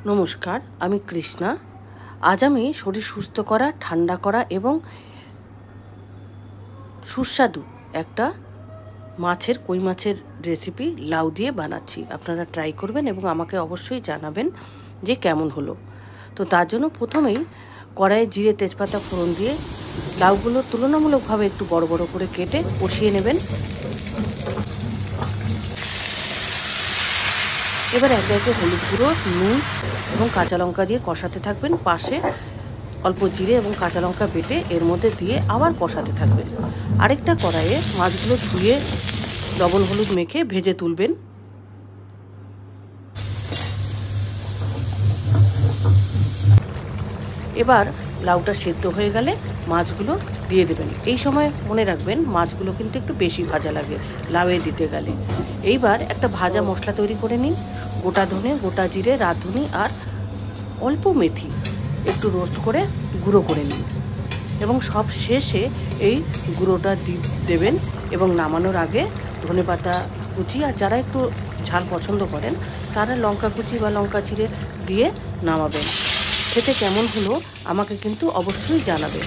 নমস্কার, আমি কৃষ্ণা। আজ আমি শরীর সুস্থ করা, ঠান্ডা করা এবং সুস্বাদু একটা কই মাছের রেসিপি লাউ দিয়ে বানাচ্ছি। আপনারা ট্রাই করবেন এবং আমাকে অবশ্যই জানাবেন যে কেমন হলো। তো তার জন্য প্রথমেই কড়াইয়ে জিরে, তেজপাতা ফোড়ন দিয়ে লাউগুলো তুলনামূলকভাবে একটু বড় বড় করে কেটে কষিয়ে নেবেন। এবার একে একে হলুদ গুঁড়ো, নুন এবং কাঁচা লঙ্কা দিয়ে কষাতে থাকবেন। পাশে অল্প জিরে এবং কাঁচা লঙ্কা বেটে এর মধ্যে দিয়ে আবার কষাতে থাকবেন। আরেকটা কড়াইয়ে মাছগুলো ধুয়ে লবণ হলুদ মেখে ভেজে তুলবেন। এবার লাউটা সেদ্ধ হয়ে গেলে মাছগুলো দিয়ে দেবেন। এই সময় মনে রাখবেন মাছগুলো কিন্তু একটু বেশি ভাজা লাগে লাউয়ে দিতে গেলে। এইবার একটা ভাজা মশলা তৈরি করে নিন। গোটা ধনে, গোটা জিরে, রাঁধুনি আর অল্প মেথি একটু রোস্ট করে গুঁড়ো করে নিন এবং সব শেষে এই গুঁড়োটা দেবেন এবং নামানোর আগে ধনেপাতা কুচি আর যারা একটু ঝাল পছন্দ করেন তারা লঙ্কা কুচি বা লঙ্কা চিড়ে দিয়ে নামাবেন। খেতে কেমন হলো আমাকে কিন্তু অবশ্যই জানাবেন।